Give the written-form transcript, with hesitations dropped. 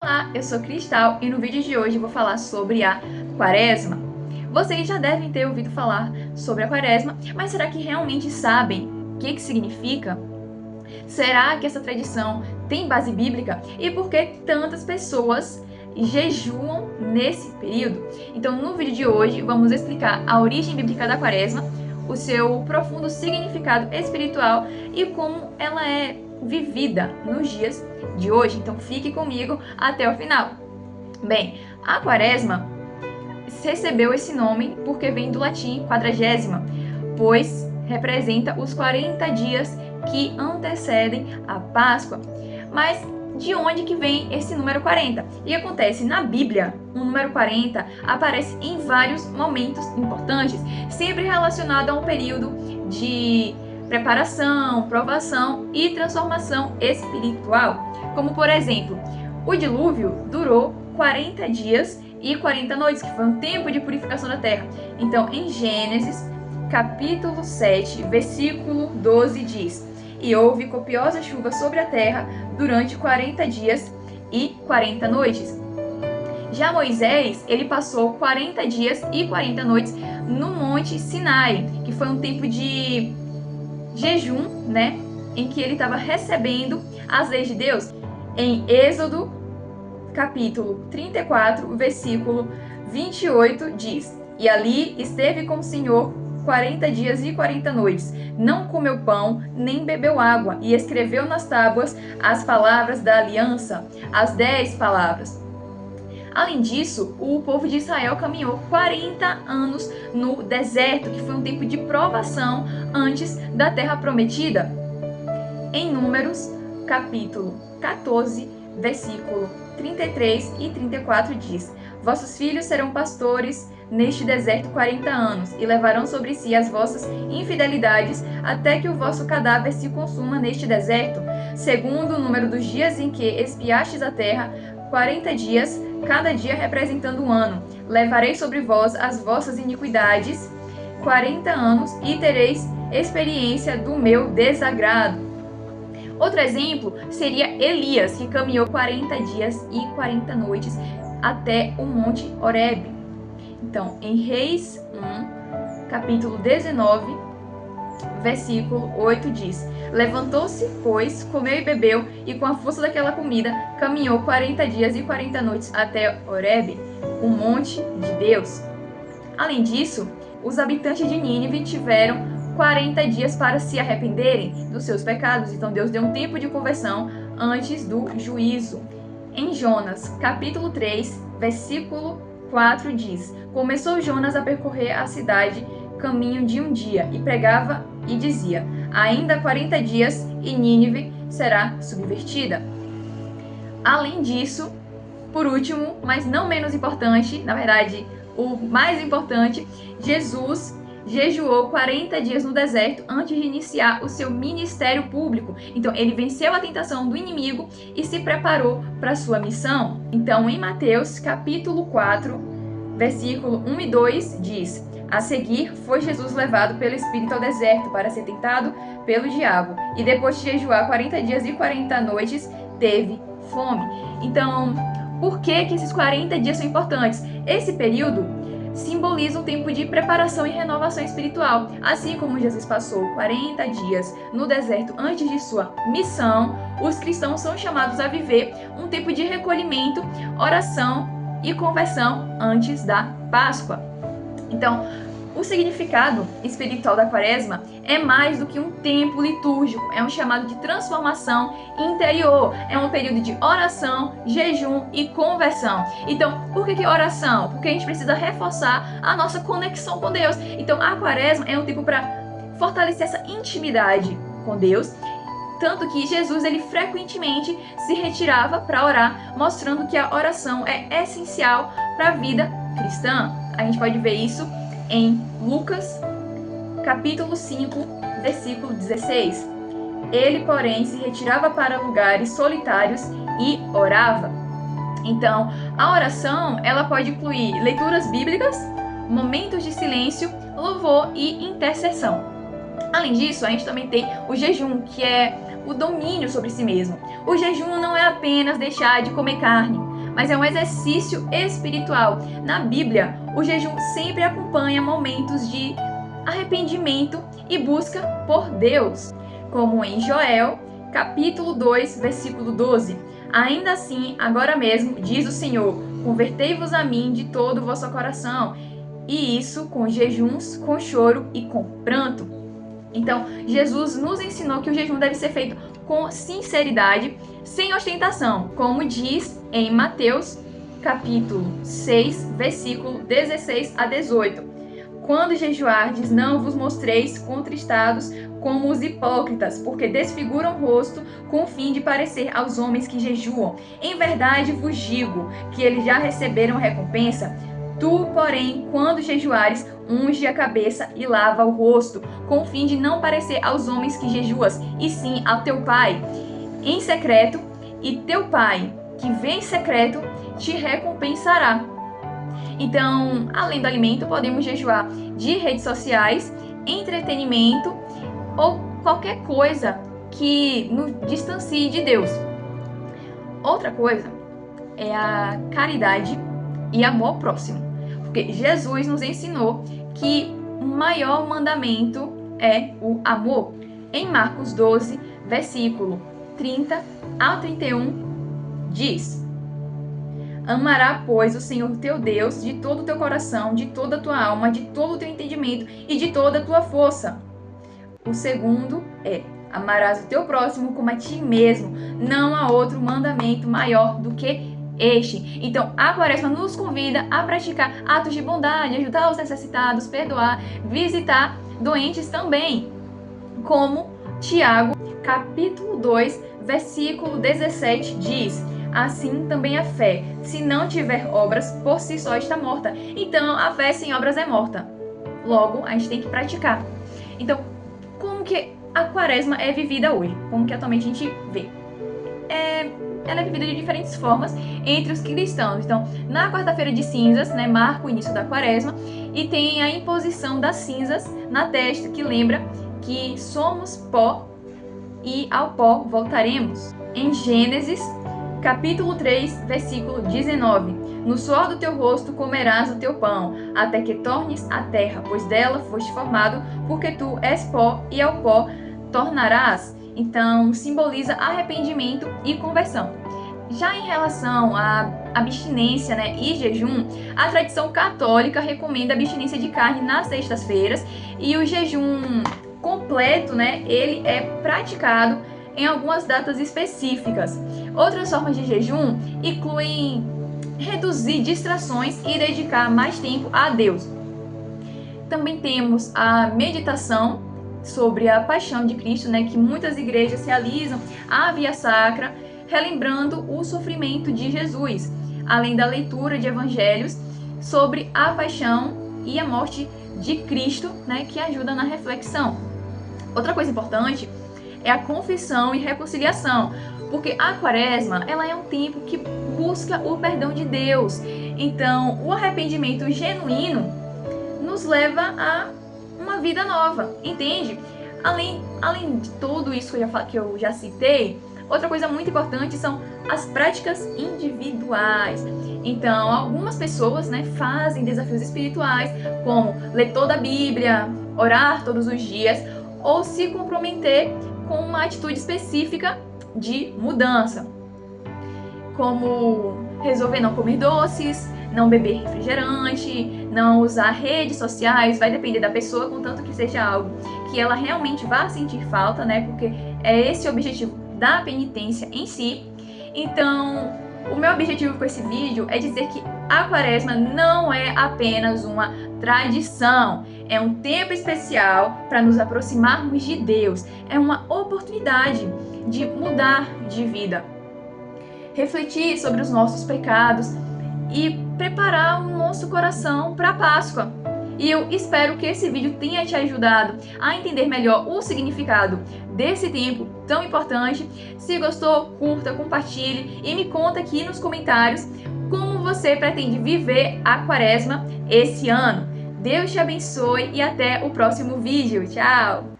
Olá, eu sou Cristal e no vídeo de hoje eu vou falar sobre a Quaresma. Vocês já devem ter ouvido falar sobre a Quaresma, mas será que realmente sabem o que significa? Será que essa tradição tem base bíblica? E por que tantas pessoas jejuam nesse período? Então, no vídeo de hoje, vamos explicar a origem bíblica da Quaresma, o seu profundo significado espiritual e como ela é vivida nos dias de hoje. Então fique comigo até o final. Bem, a Quaresma recebeu esse nome porque vem do latim quadragésima, pois representa os 40 dias que antecedem a Páscoa. Mas de onde que vem esse número 40? E acontece na Bíblia, o número 40 aparece em vários momentos importantes, sempre relacionado a um período de preparação, provação e transformação espiritual. Como por exemplo, o dilúvio durou 40 dias e 40 noites, que foi um tempo de purificação da terra. Então, em Gênesis, capítulo 7, versículo 12 diz: "E houve copiosa chuva sobre a terra durante 40 dias e 40 noites." Já Moisés, ele passou 40 dias e 40 noites no Monte Sinai, que foi um tempo de jejum, né, em que ele estava recebendo as leis de Deus. Em Êxodo, capítulo 34, versículo 28, diz: "E ali esteve com o Senhor 40 dias e 40 noites, não comeu pão, nem bebeu água, e escreveu nas tábuas as palavras da aliança, as 10 palavras. Além disso, o povo de Israel caminhou 40 anos no deserto, que foi um tempo de provação antes da terra prometida. Em Números, capítulo 14, versículo 33 e 34 diz: "Vossos filhos serão pastores neste deserto 40 anos, e levarão sobre si as vossas infidelidades, até que o vosso cadáver se consuma neste deserto, segundo o número dos dias em que espiastes a terra, 40 dias, cada dia representando um ano. Levarei sobre vós as vossas iniquidades 40 anos, e tereis experiência do meu desagrado." Outro exemplo seria Elias, que caminhou 40 dias e 40 noites até o Monte Horebe. Então, em Reis 1, capítulo 19, versículo 8 diz: "Levantou-se, pois, comeu e bebeu, e com a força daquela comida caminhou 40 dias e 40 noites até Horebe, o monte de Deus." Além disso, os habitantes de Nínive tiveram 40 dias para se arrependerem dos seus pecados. Então Deus deu um tempo de conversão antes do juízo. Em Jonas, capítulo 3, versículo 4 diz: "Começou Jonas a percorrer a cidade caminho de um dia, e pregava e dizia: ainda 40 dias e Nínive será subvertida." Além disso, por último, mas não menos importante, na verdade, o mais importante, Jesus jejuou 40 dias no deserto antes de iniciar o seu ministério público. Então, ele venceu a tentação do inimigo e se preparou para a sua missão. Então, em Mateus, capítulo 4, versículo 1 e 2, diz: "A seguir, foi Jesus levado pelo Espírito ao deserto para ser tentado pelo diabo. E depois de jejuar 40 dias e 40 noites, teve fome." Então, por que esses 40 dias são importantes? Esse período simboliza um tempo de preparação e renovação espiritual. Assim como Jesus passou 40 dias no deserto antes de sua missão, os cristãos são chamados a viver um tempo de recolhimento, oração e conversão antes da Páscoa. Então, o significado espiritual da Quaresma é mais do que um tempo litúrgico, é um chamado de transformação interior, é um período de oração, jejum e conversão. Então, por que oração? Porque a gente precisa reforçar a nossa conexão com Deus. Então, a Quaresma é um tempo para fortalecer essa intimidade com Deus, tanto que Jesus ele frequentemente se retirava para orar, mostrando que a oração é essencial para a vida cristã. A gente pode ver isso em Lucas, capítulo 5, versículo 16. "Ele, porém, se retirava para lugares solitários e orava." Então, a oração, ela pode incluir leituras bíblicas, momentos de silêncio, louvor e intercessão. Além disso, a gente também tem o jejum, que é o domínio sobre si mesmo. O jejum não é apenas deixar de comer carne, mas é um exercício espiritual. Na Bíblia, o jejum sempre acompanha momentos de arrependimento e busca por Deus, como em Joel, capítulo 2, versículo 12. Ainda assim, agora mesmo, diz o Senhor, convertei-vos a mim de todo o vosso coração, e isso com jejuns, com choro e com pranto. Então, Jesus nos ensinou que o jejum deve ser feito com sinceridade, sem ostentação, como diz em Mateus, capítulo 6, versículo 16 a 18. Quando jejuardes, não vos mostreis contristados como os hipócritas, porque desfiguram o rosto com o fim de parecer aos homens que jejuam. Em verdade vos digo que eles já receberam recompensa. Tu, porém, quando jejuares, unge a cabeça e lava o rosto, com o fim de não parecer aos homens que jejuas, e sim ao teu Pai em secreto, e teu Pai, que vê em secreto, te recompensará. Então, além do alimento, podemos jejuar de redes sociais, entretenimento ou qualquer coisa que nos distancie de Deus. Outra coisa é a caridade e amor ao próximo, porque Jesus nos ensinou que o maior mandamento é o amor. Em Marcos 12, versículo 30 ao 31, diz: Amará, pois, o Senhor teu Deus de todo o teu coração, de toda a tua alma, de todo o teu entendimento e de toda a tua força. O segundo é: amarás o teu próximo como a ti mesmo. Não há outro mandamento maior do que este. Então, a Quaresma nos convida a praticar atos de bondade, ajudar os necessitados, perdoar, visitar doentes também, como Tiago, capítulo 2, versículo 17 diz: assim também a fé, se não tiver obras, por si só está morta. Então, a fé sem obras é morta. Logo, a gente tem que praticar. Então, como que a Quaresma é vivida hoje? Como que atualmente a gente vê? Ela é vivida de diferentes formas entre os cristãos. Então, na quarta-feira de cinzas, né, marca o início da Quaresma, e tem a imposição das cinzas na testa, que lembra que somos pó e ao pó voltaremos. Em Gênesis, capítulo 3, versículo 19. No suor do teu rosto comerás o teu pão, até que tornes a terra, pois dela foste formado, porque tu és pó e ao pó tornarás. Então, simboliza arrependimento e conversão. Já em relação à abstinência, né, e jejum, a tradição católica recomenda a abstinência de carne nas sextas-feiras, e o jejum completo, né, ele é praticado em algumas datas específicas. Outras formas de jejum incluem reduzir distrações e dedicar mais tempo a Deus. Também temos a meditação sobre a paixão de Cristo, né, que muitas igrejas realizam a via sacra, relembrando o sofrimento de Jesus, além da leitura de evangelhos sobre a paixão e a morte de Cristo, né, que ajuda na reflexão. Outra coisa importante é a confissão e reconciliação, porque a Quaresma, ela é um tempo que busca o perdão de Deus. Então, o arrependimento genuíno nos leva a uma vida nova, entende? Além de tudo isso que eu já citei, outra coisa muito importante são as práticas individuais. Então, algumas pessoas, né, fazem desafios espirituais, como ler toda a Bíblia, orar todos os dias, ou se comprometer com uma atitude específica de mudança, como resolver não comer doces, não beber refrigerante, não usar redes sociais. Vai depender da pessoa, contanto que seja algo que ela realmente vá sentir falta, né? Porque é esse o objetivo da penitência em si. Então, o meu objetivo com esse vídeo é dizer que a Quaresma não é apenas uma tradição, é um tempo especial para nos aproximarmos de Deus, é uma oportunidade de mudar de vida, refletir sobre os nossos pecados e preparar o nosso coração para a Páscoa. E eu espero que esse vídeo tenha te ajudado a entender melhor o significado desse tempo tão importante. Se gostou, curta, compartilhe e me conta aqui nos comentários como você pretende viver a Quaresma esse ano. Deus te abençoe e até o próximo vídeo. Tchau!